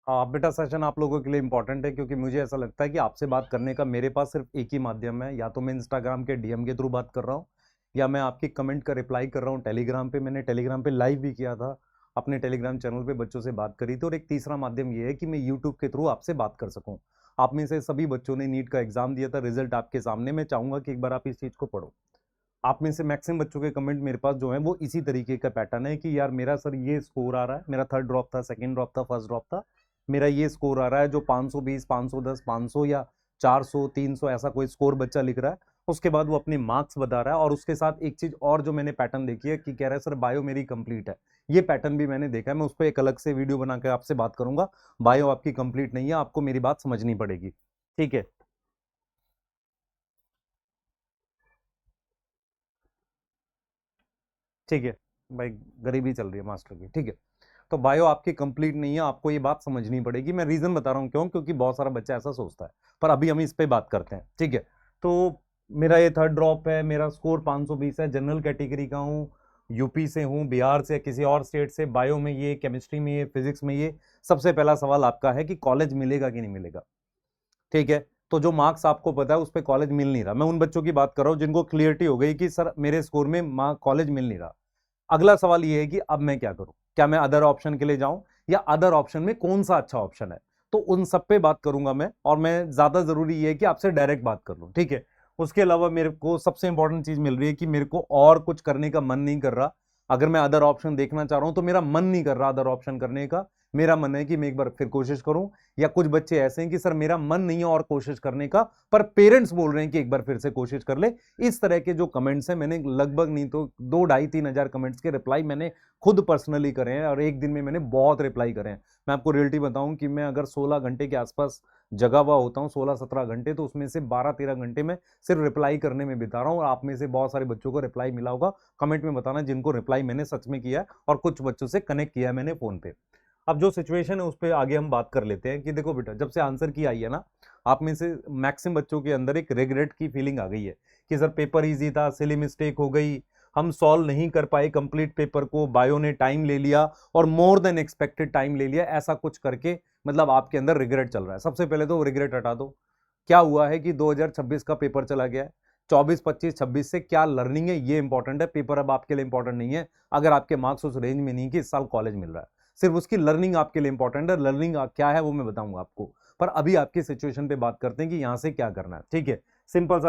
बेटा सेशन आप लोगों के लिए इंपॉर्टेंट है, क्योंकि मुझे ऐसा लगता है कि आपसे बात करने का मेरे पास सिर्फ एक ही माध्यम है। या तो मैं इंस्टाग्राम के डीएम के थ्रू बात कर रहा हूँ, या मैं आपकी कमेंट का रिप्लाई कर रहा हूँ टेलीग्राम पे। मैंने टेलीग्राम पे लाइव भी किया था, अपने टेलीग्राम चैनल पे बच्चों से बात करी थी। और एक तीसरा माध्यम ये है कि मैं यूट्यूब के थ्रू आपसे बात कर सकूँ। आप में से सभी बच्चों ने नीट का एग्जाम दिया था, रिजल्ट आपके सामने। मैं चाहूंगा कि एक बार आप इस चीज को पढ़ो। आप में से मैक्सिमम बच्चों के कमेंट मेरे पास जो है वो इसी तरीके का पैटर्न है कि यार मेरा सर ये स्कोर आ रहा है, मेरा थर्ड ड्रॉप था, सेकंड ड्रॉप था, फर्स्ट ड्रॉप था, मेरा ये स्कोर आ रहा है जो 520, 510, 500 या 400, 300 ऐसा कोई स्कोर बच्चा लिख रहा है। उसके बाद वो अपने मार्क्स बता रहा है। और उसके साथ एक चीज और जो मैंने पैटर्न देखी है कि कह रहा है सर बायो मेरी कंप्लीट है। ये पैटर्न भी मैंने देखा है। मैं उस पर एक अलग से वीडियो बनाकर आपसे बात करूंगा। बायो आपकी कंप्लीट नहीं है, आपको मेरी बात समझनी पड़ेगी। ठीक है। ठीक है भाई, गरीबी चल रही है मास्टर की। ठीक है। तो बायो आपकी कंप्लीट नहीं है, आपको ये बात समझनी पड़ेगी। मैं रीजन बता रहा हूँ क्यों, क्योंकि बहुत सारा बच्चा ऐसा सोचता है। पर अभी हम इस पे बात करते हैं। ठीक है। तो मेरा ये थर्ड ड्रॉप है, मेरा स्कोर 520 है, जनरल कैटेगरी का हूँ, यूपी से हूँ, बिहार से, किसी और स्टेट से, बायो में ये, केमिस्ट्री में ये, फिजिक्स में ये। सबसे पहला सवाल आपका है कि कॉलेज मिलेगा कि नहीं मिलेगा। ठीक है। तो जो मार्क्स आपको पता है उस पर कॉलेज मिल नहीं रहा। मैं उन बच्चों की बात कर रहा हूँ जिनको क्लियरिटी हो गई कि सर मेरे स्कोर में कॉलेज मिल नहीं रहा। अगला सवाल ये है कि अब मैं क्या करूं, क्या मैं अदर ऑप्शन के लिए जाऊं, या अदर ऑप्शन में कौन सा अच्छा ऑप्शन है। तो उन सब पे बात करूंगा मैं। और मैं ज्यादा जरूरी ये है कि आपसे डायरेक्ट बात कर लूं। ठीक है। उसके अलावा मेरे को सबसे इंपॉर्टेंट चीज मिल रही है कि मेरे को और कुछ करने का मन नहीं कर रहा। अगर मैं अदर ऑप्शन देखना चाह रहा हूं तो मेरा मन नहीं कर रहा अदर ऑप्शन करने का। मेरा मन है कि मैं एक बार फिर कोशिश करूं। या कुछ बच्चे ऐसे हैं कि सर मेरा मन नहीं है और कोशिश करने का, पर पेरेंट्स बोल रहे हैं कि एक बार फिर से कोशिश कर ले। इस तरह के जो कमेंट्स हैं, मैंने लगभग नहीं तो 2 ढाई 3 हजार कमेंट्स के रिप्लाई मैंने खुद पर्सनली करे हैं। और एक दिन में मैंने बहुत रिप्लाई करे हैं। मैं आपको रियलिटी बताऊं कि मैं अगर 16 घंटे के आसपास जगा हुआ होता हूं, 16 17 घंटे, तो उसमें से 12 13 घंटे में सिर्फ रिप्लाई करने में बिता रहा हूं। और आप में से बहुत सारे बच्चों को रिप्लाई मिला होगा। कमेंट में बताना जिनको रिप्लाई मैंने सच में किया है, और कुछ बच्चों से कनेक्ट किया है मैंने फोन पे। अब जो सिचुएशन है उस पर आगे हम बात कर लेते हैं कि देखो बेटा, जब से आंसर की आई है ना, आप में से मैक्सिमम बच्चों के अंदर एक रिग्रेट की फीलिंग आ गई है कि सर पेपर इजी था, सिली मिस्टेक हो गई, हम सॉल्व नहीं कर पाए कंप्लीट पेपर को, बायो ने टाइम ले लिया और मोर देन एक्सपेक्टेड टाइम ले लिया, ऐसा कुछ करके मतलब आपके अंदर रिग्रेट चल रहा है। सबसे पहले तो रिग्रेट हटा दो। क्या हुआ है कि 2026 का पेपर चला गया है। 24 25 26 से क्या लर्निंग है ये इंपॉर्टेंट है। पेपर अब आपके लिए इंपॉर्टेंट नहीं है अगर आपके मार्क्स उस रेंज में नहीं कि इस साल कॉलेज मिल रहा है। सिर्फ उसकी लर्निंग आपके लिए इंपॉर्टेंट है। लर्निंग क्या है वो मैं बताऊंगा आपको। पर अभी आपकी सिचुएशन पे बात करते हैं कि यहां से क्या करना है। ठीक है। सिंपल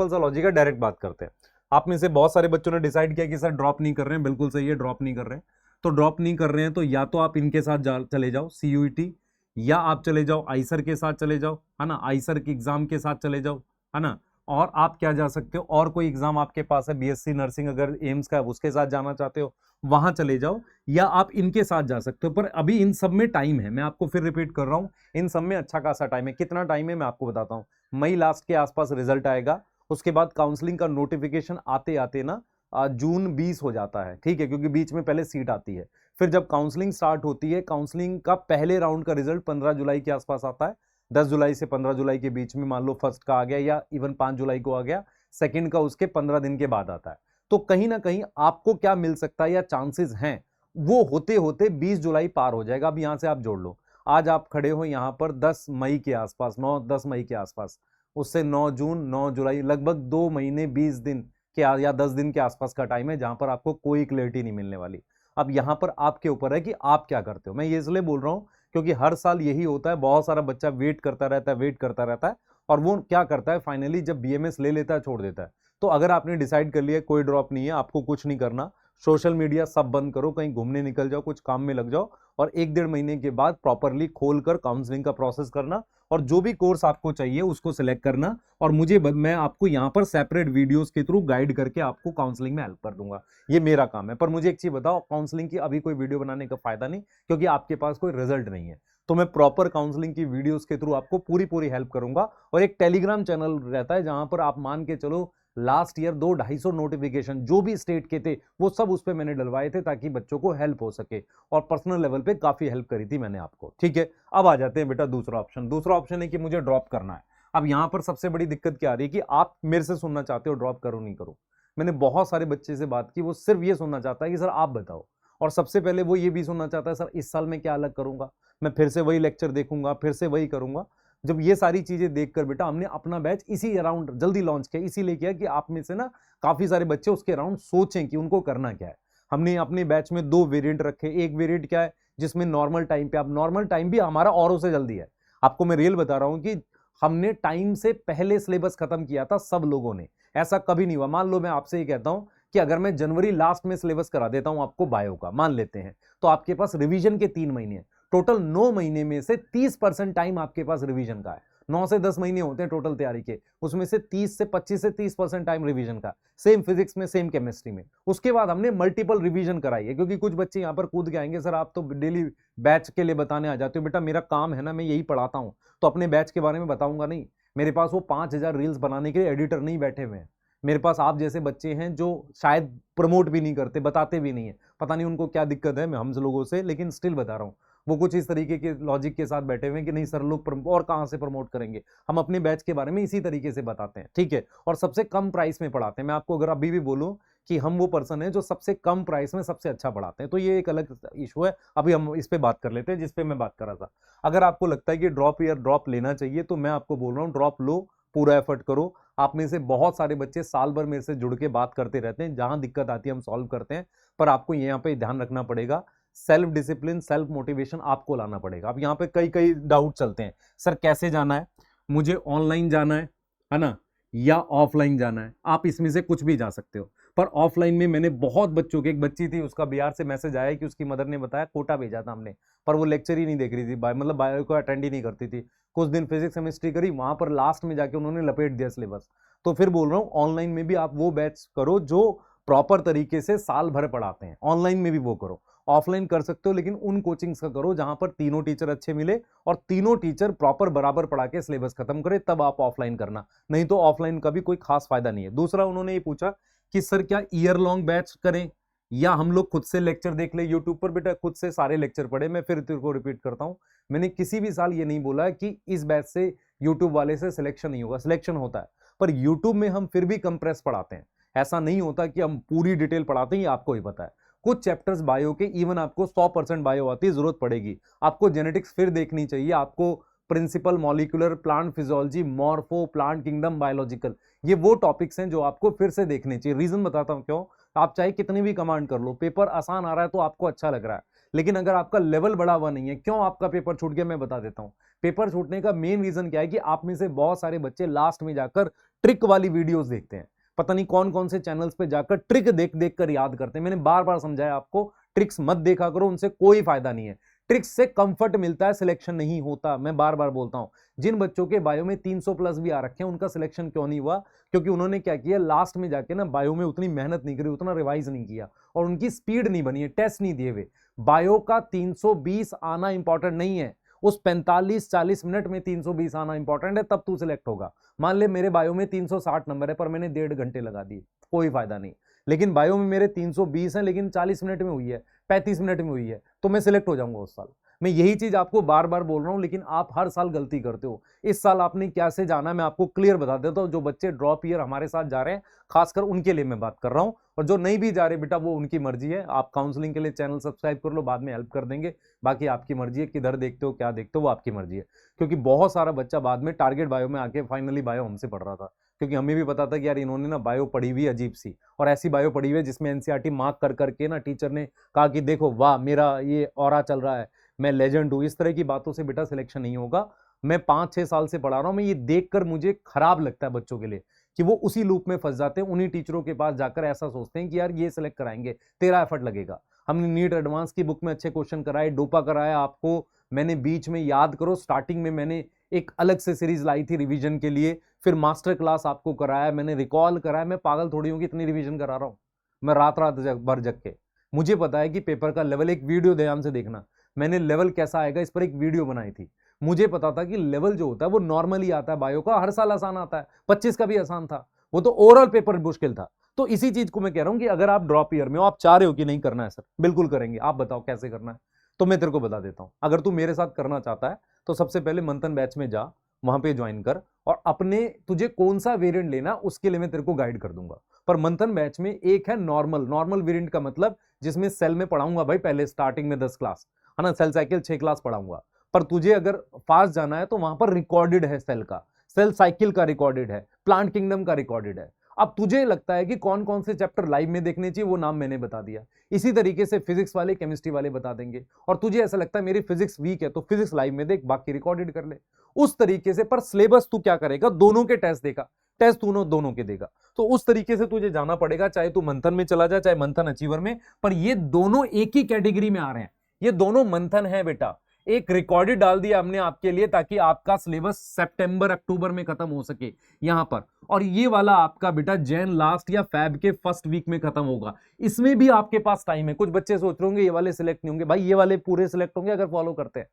सा लॉजिक है, डायरेक्ट बात करते हैं। आप में से बहुत सारे बच्चों ने डिसाइड किया कि सर ड्रॉप नहीं कर रहे हैं। बिल्कुल सही है, ड्रॉप नहीं कर रहे हैं। तो ड्रॉप नहीं कर रहे हैं तो या तो आप इनके साथ चले जाओ सीयूईटी, या आप चले जाओ आईसर के साथ चले जाओ, है ना, आईसर के एग्जाम के साथ चले जाओ, है ना। और आप क्या जा सकते हो, और कोई एग्जाम आपके पास है, बीएससी नर्सिंग अगर एम्स का है उसके साथ जाना चाहते हो वहां चले जाओ, या आप इनके साथ जा सकते हो। पर अभी इन सब में टाइम है, मैं आपको फिर रिपीट कर रहा हूं, इन सब में अच्छा खासा टाइम है। कितना टाइम है मैं आपको बताता हूं। मई लास्ट के आसपास रिजल्ट आएगा। उसके बाद काउंसलिंग का नोटिफिकेशन आते आते ना जून 20 हो जाता है। ठीक है, क्योंकि बीच में पहले सीट आती है। फिर जब काउंसलिंग स्टार्ट होती है, काउंसलिंग का पहले राउंड का रिजल्ट 15 जुलाई के आसपास आता है। 10 जुलाई से 15 जुलाई के बीच में मान लो फर्स्ट का आ गया, या इवन 5 जुलाई को आ गया, सेकंड का उसके 15 दिन के बाद आता है। तो कहीं ना कहीं आपको क्या मिल सकता है या चांसेस हैं, वो होते होते 20 जुलाई पार हो जाएगा। अब यहां से आप जोड़ लो, आज आप खड़े हो यहां पर 10 मई के आसपास, 9 10 मई के आसपास, उससे 9 जून 9 जुलाई, लगभग 2 महीने 20 दिन के या 10 दिन के आसपास का टाइम है जहां पर आपको कोई क्लैरिटी नहीं मिलने वाली। अब यहां पर आपके ऊपर है कि आप क्या करते हो। मैं ये इसलिए बोल रहा हूं क्योंकि हर साल यही होता है, बहुत सारा बच्चा वेट करता रहता है, वेट करता रहता है, और वो क्या करता है फाइनली जब बीएमएस ले लेता है छोड़ देता है। तो अगर आपने डिसाइड कर लिया कोई ड्रॉप नहीं है, आपको कुछ नहीं करना, सोशल मीडिया सब बंद करो, कहीं घूमने निकल जाओ, कुछ काम में लग जाओ, और 1 1.5 महीने के बाद प्रॉपरली खोलकर काउंसलिंग का प्रोसेस करना, और जो भी कोर्स आपको चाहिए उसको सिलेक्ट करना। और मैं आपको यहाँ पर सेपरेट वीडियोस के थ्रू गाइड करके आपको काउंसलिंग में हेल्प कर दूंगा। ये मेरा काम है। पर मुझे एक चीज बताओ, काउंसलिंग की अभी कोई वीडियो बनाने का फायदा नहीं, क्योंकि आपके पास कोई रिजल्ट नहीं है। तो मैं प्रॉपर काउंसलिंग की वीडियोस के थ्रू आपको पूरी पूरी हेल्प करूंगा। और एक टेलीग्राम चैनल रहता है जहां पर आप मान के चलो लास्ट ईयर 2 250 नोटिफिकेशन जो भी स्टेट के थे वो सब उस पर मैंने डलवाए थे, ताकि बच्चों को हेल्प हो सके। और पर्सनल लेवल पे काफी हेल्प करी थी मैंने आपको। ठीक है। अब आ जाते हैं बेटा दूसरा ऑप्शन। दूसरा ऑप्शन है कि मुझे ड्रॉप करना है। अब यहां पर सबसे बड़ी दिक्कत क्या आ रही है कि आप मेरे से सुनना चाहते हो ड्रॉप करो नहीं करो। मैंने बहुत सारे बच्चे से बात की, वो सिर्फ ये सुनना चाहता है कि सर आप बताओ। और सबसे पहले वो ये भी सुनना चाहता है सर इस साल मैं क्या अलग करूंगा, मैं फिर से वही लेक्चर देखूंगा, फिर से वही करूंगा। जब ये सारी चीजें देखकर बेटा हमने अपना बैच इसी अराउंड जल्दी लॉन्च किया, इसीलिए किया कि आप में से ना काफी सारे बच्चे उसके अराउंड सोचें कि उनको करना क्या है। हमने अपने बैच में 2 वेरिएंट रखे। एक वेरिएंट क्या है जिसमें नॉर्मल टाइम पे, आप नॉर्मल टाइम भी हमारा औरों से जल्दी है। आपको मैं रियल बता रहा हूं कि हमने टाइम से पहले सिलेबस खत्म किया था सब लोगों ने, ऐसा कभी नहीं हुआ। मान लो मैं आपसे ये कहता हूं कि अगर मैं जनवरी लास्ट में सिलेबस करा देता हूं आपको बायो का, मान लेते हैं, तो आपके पास रिवीजन के 3 महीने हैं। टोटल 9 महीने में से 30% टाइम आपके पास रिवीजन का है। 9 से 10 महीने होते हैं टोटल तैयारी के, उसमें से 25 से 30% टाइम रिवीजन का। सेम फिजिक्स में, सेम केमिस्ट्री में। उसके बाद हमने मल्टीपल रिवीजन कराई है, क्योंकि कुछ बच्चे यहां पर कूद के आएंगे सर आप तो डेली बैच के लिए बताने आ जाते हो। बेटा मेरा काम है ना, मैं यही पढ़ाता हूं, तो अपने बैच के बारे में बताऊंगा नहीं। मेरे पास वो 5000 रील्स बनाने के लिए एडिटर नहीं बैठे हुए हैं। मेरे पास आप जैसे बच्चे हैं जो शायद प्रमोट भी नहीं करते, बताते भी नहीं है, पता नहीं उनको क्या दिक्कत है मैं हम लोगों से, लेकिन स्टिल बता रहा हूं। वो कुछ इस तरीके के लॉजिक के साथ बैठे हुए हैं कि नहीं सर लोग और कहां से प्रमोट करेंगे। हम अपने बैच के बारे में इसी तरीके से बताते हैं, ठीक है, और सबसे कम प्राइस में पढ़ाते हैं। मैं आपको अगर अभी भी बोलूं कि हम वो पर्सन है जो सबसे कम प्राइस में सबसे अच्छा पढ़ाते हैं, तो ये एक अलग इशू है। अभी हम इस पे बात कर लेते हैं जिस पे मैं बात कर रहा था। अगर आपको लगता है कि ड्रॉप ईयर ड्रॉप लेना चाहिए, तो मैं आपको बोल रहा हूँ ड्रॉप लो, पूरा एफर्ट करो। आप में से बहुत सारे बच्चे साल भर मेरे से जुड़ के बात करते रहते हैं, जहां दिक्कत आती है हम सॉल्व करते हैं। पर आपको यहाँ पे ध्यान रखना पड़ेगा, सेल्फ डिसिप्लिन, सेल्फ मोटिवेशन आपको लाना पड़ेगा। अब यहाँ पे कई कई डाउट चलते हैं, सर कैसे जाना है, मुझे ऑनलाइन जाना है ना, या ऑफलाइन जाना है। आप इसमें से कुछ भी जा सकते हो, पर ऑफलाइन में मैंने बहुत बच्चों के, एक बच्ची थी उसका बिहार से मैसेज आया कि उसकी मदर ने बताया कोटा भेजा था हमने, पर वो लेक्चर ही नहीं देख रही थी, मतलब बायो को अटेंड ही नहीं करती थी। कुछ दिन फिजिक्स केमिस्ट्री करी, वहां पर लास्ट में जाके उन्होंने लपेट दिया सिलेबस। तो फिर बोल रहा हूँ ऑनलाइन में भी आप वो बैच करो जो प्रॉपर तरीके से साल भर पढ़ाते हैं, ऑनलाइन में भी वो करो। ऑफलाइन कर सकते हो, लेकिन उन कोचिंग्स का करो जहां पर तीनों टीचर अच्छे मिले और तीनों टीचर प्रॉपर बराबर पढ़ा के सिलेबस खत्म करे, तब आप ऑफलाइन करना, नहीं तो ऑफलाइन का भी कोई खास फायदा नहीं है। दूसरा उन्होंने ये पूछा कि सर क्या ईयर लॉन्ग बैच करें या हम लोग खुद से लेक्चर देख ले यूट्यूब पर। बेटा खुद से सारे लेक्चर पढ़े। मैं फिर तेरे को रिपीट करता हूं, मैंने किसी भी साल ये नहीं बोला कि इस बैच से यूट्यूब वाले से सिलेक्शन नहीं होगा, सिलेक्शन होता है, पर यूट्यूब में हम फिर भी कंप्रेस पढ़ाते हैं। ऐसा नहीं होता कि हम पूरी डिटेल पढ़ाते हैं, आपको ही पता है। कुछ चैप्टर्स बायो के इवन आपको 100% बायो आती है, जरूरत पड़ेगी आपको जेनेटिक्स फिर देखनी चाहिए, आपको principle molecular, plant physiology, morpho, plant kingdom, biological, ये वो टॉपिक्स हैं जो आपको फिर से देखने चाहिए। रीजन बताता हूं क्यों। आप चाहे कितनी भी कमांड कर लो, पेपर आसान आ रहा है तो आपको अच्छा लग रहा है, लेकिन अगर आपका लेवल बढ़ा हुआ नहीं है, क्यों आपका पेपर छूट गया मैं बता देता हूं। पेपर छूटने का मेन रीजन क्या है कि आप में से बहुत सारे बच्चे लास्ट में जाकर ट्रिक वाली वीडियोस देखते हैं, पता नहीं कौन कौन से चैनल्स पे जाकर ट्रिक देख देख कर याद करते हैं। मैंने बार बार समझाया आपको, ट्रिक्स मत देखा करो, उनसे कोई फायदा नहीं है। ट्रिक्स से कंफर्ट मिलता है, सिलेक्शन नहीं होता। मैं बार बार बोलता हूं, जिन बच्चों के बायो में 300 प्लस भी आ रखे हैं उनका सिलेक्शन क्यों नहीं हुआ, क्योंकि उन्होंने क्या किया, लास्ट में जाके ना बायो में उतनी मेहनत नहीं करी, उतना रिवाइज नहीं किया और उनकी स्पीड नहीं बनी है, टेस्ट नहीं दिए हुए। बायो का 320 आना इंपॉर्टेंट नहीं है, उस 45-40 मिनट में 320 आना इंपॉर्टेंट है, तब तू सिलेक्ट होगा। मान ले मेरे बायो में 360 नंबर है पर मैंने 1.5 घंटे लगा दिए, कोई फायदा नहीं। लेकिन बायो में मेरे 320 है लेकिन 40 मिनट में हुई है, 35 मिनट में हुई है, तो मैं सिलेक्ट हो जाऊंगा उस साल। मैं यही चीज आपको बार बार बोल रहा हूं, लेकिन आप हर साल गलती करते हो। इस साल आपने कैसे जाना मैं आपको क्लियर बता देता हूं। जो बच्चे ड्रॉप ईयर हमारे साथ जा रहे हैं, खासकर उनके लिए मैं बात कर रहा हूं, और जो नहीं भी जा रहे बेटा वो उनकी मर्जी है। आप काउंसलिंग के लिए चैनल सब्सक्राइब कर लो, बाद में हेल्प कर देंगे। बाकी आपकी मर्जी है, किधर देखते हो क्या देखते हो वो आपकी मर्जी है। क्योंकि बहुत सारा बच्चा बाद में टारगेट बायो में आके फाइनली बायो हमसे पढ़ रहा था, क्योंकि हमें भी पता था कि यार इन्होंने ना बायो पढ़ी हुई अजीब सी, और ऐसी बायो पढ़ी हुई है जिसमें एनसीईआरटी मार्क कर करके ना टीचर ने कहा कि देखो वाह मेरा ये ऑरा चल रहा है, मैं लेजेंड हूं। इस तरह की बातों से बेटा सिलेक्शन नहीं होगा। मैं 5-6 साल से पढ़ा रहा हूं, मैं ये देखकर मुझे खराब लगता है बच्चों के लिए कि वो उसी लूप में फंस जाते हैं, उन्हीं टीचरों के पास जाकर ऐसा सोचते हैं कि यार ये सिलेक्ट कराएंगे, तेरा एफर्ट लगेगा। हमने नीट एडवांस की बुक में अच्छे क्वेश्चन कराए, डोपा कराया आपको मैंने बीच में, याद करो स्टार्टिंग में मैंने एक अलग से सीरीज लाई थी रिवीजन के लिए, फिर मास्टर क्लास आपको कराया, मैंने रिकॉल कराया। मैं पागल थोड़ी हूं कि इतनी रिवीजन करा रहा हूं, मैं रात रात भर जग के। मुझे पता है कि पेपर का लेवल, एक वीडियो ध्यान से देखना, मैंने लेवल कैसा आएगा इस पर एक वीडियो बनाई थी। मुझे पता था कि लेवल जो होता है वो नॉर्मली आता है, बायो का हर साल आसान आता है, 25 का भी आसान था, वो तो ओवरऑल पेपर मुश्किल था। तो इसी चीज को मैं कह रहा हूं कि अगर आप ड्रॉप ईयर में हो, आप चाह रहे हो कि नहीं करना है सर, बिल्कुल करेंगे, आप बताओ कैसे करना है। तो मैं तेरे को बता देता हूं, अगर तू मेरे साथ करना चाहता है तो सबसे पहले मंथन बैच में जा, वहां पे ज्वाइन कर, और अपने तुझे कौन सा वेरिएंट लेना उसके लिए मैं तेरे को गाइड कर दूंगा। पर मंथन बैच में एक है नॉर्मल वेरिएंट का मतलब जिसमें सेल में पढ़ाऊंगा भाई, पहले स्टार्टिंग में 10 क्लास है ना, सेल साइकिल 6 क्लास पढ़ाऊंगा। पर तुझे अगर फास्ट जाना है तो वहां पर रिकॉर्डेड है सेल का, सेल साइकिल का रिकॉर्डेड है, प्लांट किंगडम का रिकॉर्डेड है। अब तुझे लगता है कि कौन कौन से चैप्टर लाइव में देखने चाहिए, वो नाम मैंने बता दिया। इसी तरीके से फिजिक्स वाले केमिस्ट्री वाले बता देंगे। और तुझे ऐसा लगता है मेरी फिजिक्स वीक है तो फिजिक्स लाइव में देख, बाकी रिकॉर्डेड कर ले उस तरीके से। पर सिलेबस तू क्या करेगा, दोनों के टेस्ट देगा, टेस्ट तू दोनों के देगा। तो उस तरीके से तुझे जाना पड़ेगा, चाहे तू मंथन में चला जाए चाहे मंथन अचीवर में। पर ये दोनों एक ही कैटेगरी में आ रहे हैं, ये दोनों मंथन है बेटा। एक रिकॉर्डेड डाल दिया हमने आपके लिए ताकि आपका सिलेबस सितंबर अक्टूबर में खत्म हो सके यहां पर। और ये वाला आपका बेटा जैन लास्ट या फैब के फर्स्ट वीक में खत्म होगा। इसमें भी आपके पास टाइम है। कुछ बच्चे सोच रहे होंगे ये वाले सिलेक्ट नहीं होंगे, भाई ये वाले पूरे सिलेक्ट होंगे अगर फॉलो करते हैं।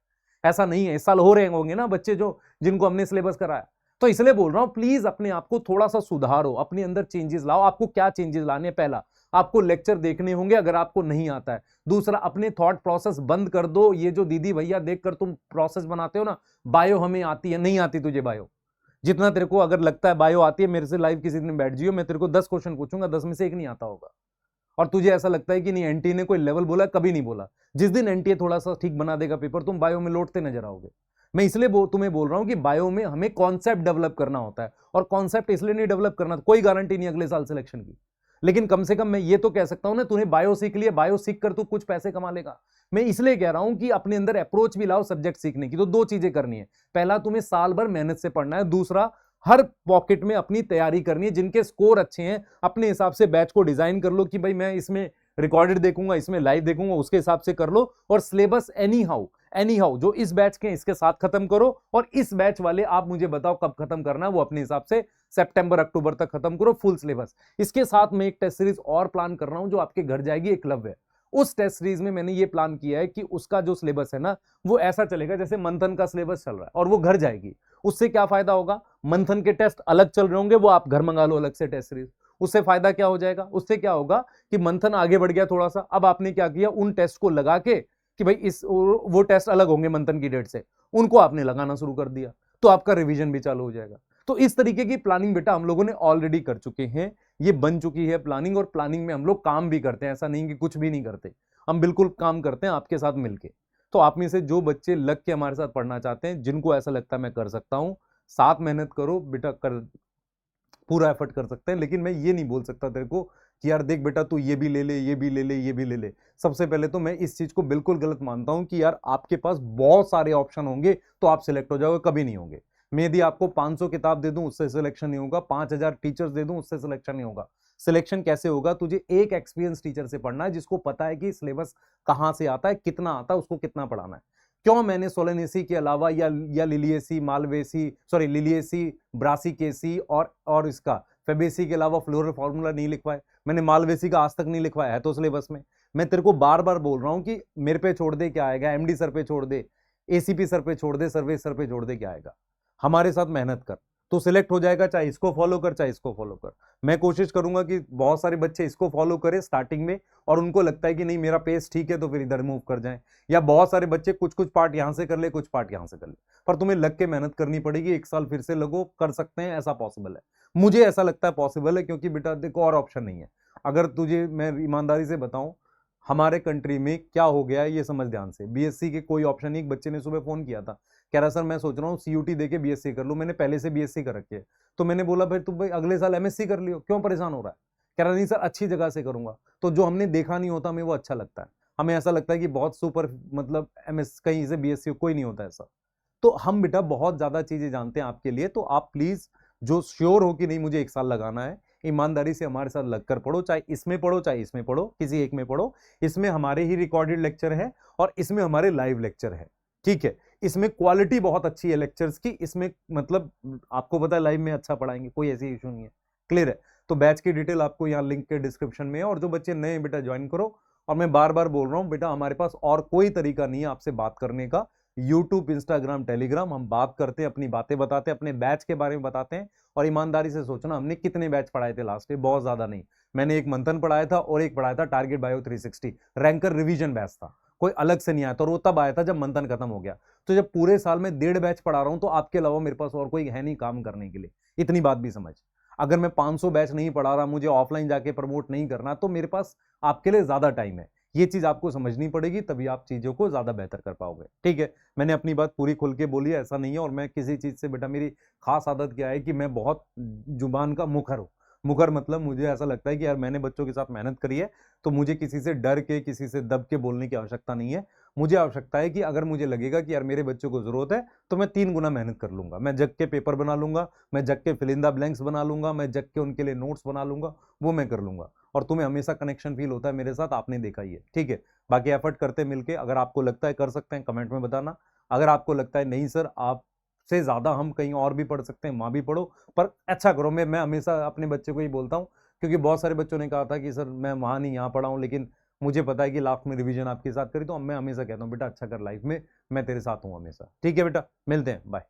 ऐसा नहीं है, इस साल हो रहे होंगे ना बच्चे जो जिनको हमने सिलेबस कराया। तो इसलिए बोल रहा हूं प्लीज अपने आप को थोड़ा सा सुधारो, अपने अंदर चेंजेस लाओ। आपको क्या चेंजेस लाने, पहला आपको लेक्चर देखने होंगे अगर आपको नहीं आता है। दूसरा अपने थॉट प्रोसेस बंद कर दो। ये जो दीदी भैया देखकर तुम प्रोसेस बनाते हो ना, बायो हमें आती है, नहीं आती तुझे बायो। जितना तेरे को अगर लगता है बायो आती है, मेरे से लाइव किसी दिन बैठ जियो, मैं तेरे को 10 क्वेश्चन पूछूंगा, 10 में से एक नहीं आता होगा। और तुझे ऐसा लगता है कि नहीं एनटीए ने कोई लेवल बोला, कभी नहीं बोला। जिस दिन एनटीए थोड़ा सा ठीक बना देगा पेपर, तुम बायो में लौटते नजर आओगे। मैं इसलिए तुम्हें बोल रहा हूं कि बायो में हमें कॉन्सेप्ट डेवलप करना होता है। और कॉन्सेप्ट इसलिए नहीं डेवलप करना, कोई गारंटी नहीं अगले साल सिलेक्शन की, लेकिन कम से कम मैं ये तो कह सकता हूं ना, तूने बायो सीख लिया, बायो सीख कर तू कुछ पैसे कमा लेगा। मैं इसलिए कह रहा हूं कि अपने अंदर अप्रोच भी लाओ सब्जेक्ट सीखने की। तो दो चीजें करनी है, पहला तुम्हें साल भर मेहनत से पढ़ना है, दूसरा हर पॉकेट में अपनी तैयारी करनी है। जिनके स्कोर अच्छे हैं अपने हिसाब से बैच को डिजाइन कर लो कि भाई मैं इसमें रिकॉर्डेड देखूंगा, इसमें लाइव देखूंगा, उसके हिसाब से कर लो। और सिलेबस एनी हाउ जो इस बैच के इसके साथ खत्म करो। और इस बैच वाले आप मुझे बताओ कब खत्म करना है, वो अपने हिसाब से सितंबर अक्टूबर तक खत्म करो फुल सिलेबस। इसके साथ मैं एक टेस्ट सीरीज और प्लान कर रहा हूं जो आपके घर जाएगी, एकलव्य। उस टेस्ट सीरीज में मैंने ये प्लान किया है कि उसका जो सिलेबस है ना, वो ऐसा चलेगा जैसे मंथन का सिलेबस चल रहा है, और वो घर जाएगी। उससे क्या फायदा होगा, मंथन के टेस्ट अलग चल रहे होंगे, वो आप घर मंगा लो अलग से टेस्ट सीरीज। उससे फायदा क्या हो जाएगा, उससे क्या होगा कि मंथन आगे बढ़ गया थोड़ा सा। अब आपने क्या किया, उन टेस्ट को लगा के कि भाई इस वो टेस्ट अलग होंगे मंथन की डेट से, उनको आपने लगाना शुरू कर दिया, तो आपका रिवीजन भी चालू हो जाएगा। तो इस तरीके की प्लानिंग बेटा हम लोगों ने ऑलरेडी कर चुके हैं, ये बन चुकी है प्लानिंग। और प्लानिंग में हम लोग काम भी करते हैं, ऐसा नहीं कि कुछ भी नहीं करते, हम बिल्कुल काम करते हैं आपके साथ मिलके। तो आप में से जो बच्चे लग के हमारे साथ पढ़ना चाहते हैं, जिनको ऐसा लगता है मैं कर सकता हूं, साथ मेहनत करो बेटा, कर पूरा एफर्ट कर सकते हैं। लेकिन मैं ये नहीं बोल सकता तेरे को कि यार देख बेटा तू ये भी ले ले, ये भी ले ले, ये भी ले ले। सबसे पहले तो मैं इस चीज को बिल्कुल गलत मानता हूं कि यार आपके पास बहुत सारे ऑप्शन होंगे तो आप सिलेक्ट हो जाओगे, कभी नहीं होंगे। मैं यदि आपको 500 किताब दे दूं उससे सिलेक्शन नहीं होगा, 5000 टीचर्स दे दूं उससे सिलेक्शन नहीं होगा। सिलेक्शन कैसे होगा, तुझे एक एक्सपीरियंस टीचर से पढ़ना है जिसको पता है कि सिलेबस कहां से आता है, कितना आता है, उसको कितना पढ़ाना है। क्यों मैंने सोलेनेसी के अलावा या Liliaceae Malvaceae sorry Liliaceae Brassicaceae और इसका फेबेसी के अलावा फ्लोरल फार्मूला नहीं लिखवाए, मैंने मालवेसी का आज तक नहीं लिखवाया है तो सिलेबस में। मैं तेरे को बार बार बोल रहा हूं कि मेरे पे छोड़ दे क्या आएगा, एमडी सर पे छोड़ दे, एसीपी सर पे छोड़ दे, सर्वेश सर पे छोड़ दे, क्या आएगा। हमारे साथ मेहनत कर तो सिलेक्ट हो जाएगा, चाहे इसको फॉलो कर चाहे इसको फॉलो कर। मैं कोशिश करूंगा कि बहुत सारे बच्चे इसको फॉलो करें स्टार्टिंग में, और उनको लगता है कि नहीं मेरा पेस ठीक है तो फिर इधर मूव कर जाएं। या बहुत सारे बच्चे कुछ कुछ पार्ट यहां से कर ले, कुछ पार्ट यहां से कर ले। पर तुम्हें लग के मेहनत करनी पड़ेगी, एक साल फिर से लगो, कर सकते हैं, ऐसा पॉसिबल है। मुझे ऐसा लगता है पॉसिबल है, क्योंकि बेटा देखो और ऑप्शन नहीं है। अगर तुझे मैं ईमानदारी से बताऊं, हमारे कंट्री में क्या हो गया है ये समझ ध्यान से। बीएससी के कोई ऑप्शन नहीं। एक बच्चे ने सुबह फोन किया था, कह रहा सर मैं सोच रहा हूँ सीयूटी देके बीएससी कर लूं, मैंने पहले से बीएससी कर रखी है। तो मैंने बोला फिर तुम भाई अगले साल एमएससी कर लियो, क्यों परेशान हो रहा है। कह रहा नहीं सर अच्छी जगह से करूंगा। तो जो हमने देखा नहीं होता हमें वो अच्छा लगता है। हमें ऐसा लगता है कि बहुत सुपर मतलब एमएस कहीं से बीएससी कोई नहीं होता ऐसा। तो हम बेटा बहुत ज्यादा चीजें जानते हैं आपके लिए। तो आप प्लीज जो श्योर हो कि नहीं मुझे एक साल लगाना है, ईमानदारी से हमारे साथ लगकर पढ़ो, चाहे इसमें पढ़ो चाहे इसमें पढ़ो, किसी एक में पढ़ो। इसमें हमारे ही रिकॉर्डेड लेक्चर है और इसमें हमारे लाइव लेक्चर है, ठीक है। इसमें क्वालिटी बहुत अच्छी है लेक्चर्स की, इसमें मतलब आपको पता है लाइव में अच्छा पढ़ाएंगे, कोई ऐसी इशू नहीं है, क्लियर है। तो बैच की डिटेल आपको यहाँ लिंक के डिस्क्रिप्शन में है। और जो बच्चे नए बेटा ज्वाइन करो। और मैं बार बार बोल रहा हूँ बेटा हमारे पास और कोई तरीका नहीं है आपसे बात करने का। यूट्यूब, इंस्टाग्राम, टेलीग्राम, हम बात करते हैं, अपनी बातें बताते हैं, अपने बैच के बारे में बताते हैं। और ईमानदारी से सोचना हमने कितने बैच पढ़ाए थे लास्ट ईयर, बहुत ज्यादा नहीं। मैंने एक मंथन पढ़ाया था और एक पढ़ाया था target bio 360, ranker revision batch था, कोई अलग से नहीं आया था। और वो तब आया था जब मंथन खत्म हो गया। तो जब पूरे साल में 1.5 बैच पढ़ा रहा हूं तो आपके अलावा मेरे पास और कोई है नहीं काम करने के लिए, इतनी बात भी समझ। अगर मैं 500 बैच नहीं पढ़ा रहा, मुझे ऑफलाइन जाके प्रमोट नहीं करना, तो मेरे पास आपके लिए ज्यादा टाइम है। ये चीज आपको समझनी पड़ेगी, तभी आप चीजों को ज्यादा बेहतर कर पाओगे। ठीक है, मैंने अपनी बात पूरी खुल के बोली है, ऐसा नहीं है। और मैं किसी चीज से, बेटा मेरी खास आदत क्या है कि मैं बहुत जुबान का मुखर हूं। मुखर मतलब मुझे ऐसा लगता है कि यार मैंने बच्चों के साथ मेहनत करी है, तो मुझे किसी से डर के, किसी से दब के बोलने की आवश्यकता नहीं है। मुझे आवश्यकता है कि अगर मुझे लगेगा कि यार मेरे बच्चों को जरूरत है, तो मैं 3 गुना मेहनत कर लूंगा। मैं जग के पेपर बना लूंगा, मैं जग के फिल इन द ब्लैंक्स बना लूंगा, मैं जग के उनके लिए नोट्स बना लूंगा, वो मैं कर लूंगा। और तुम्हें हमेशा कनेक्शन फील होता है मेरे साथ, आपने देखा ही है। ठीक है, बाकी एफर्ट करते मिलके। अगर आपको लगता है कर सकते हैं, कमेंट में बताना। अगर आपको लगता है नहीं सर, आप से ज्यादा हम कहीं और भी पढ़ सकते हैं, वहां भी पढ़ो, पर अच्छा करो। मैं हमेशा अपने बच्चे को ही बोलता हूँ, क्योंकि बहुत सारे बच्चों ने कहा था कि सर मैं वहां नहीं यहाँ पढ़ा हूँ, लेकिन मुझे पता है कि लास्ट में रिवीजन आपके साथ करी। तो मैं हमेशा कहता हूँ बेटा अच्छा कर लाइफ में, मैं तेरे साथ हूँ हमेशा। ठीक है बेटा, मिलते हैं, बाय।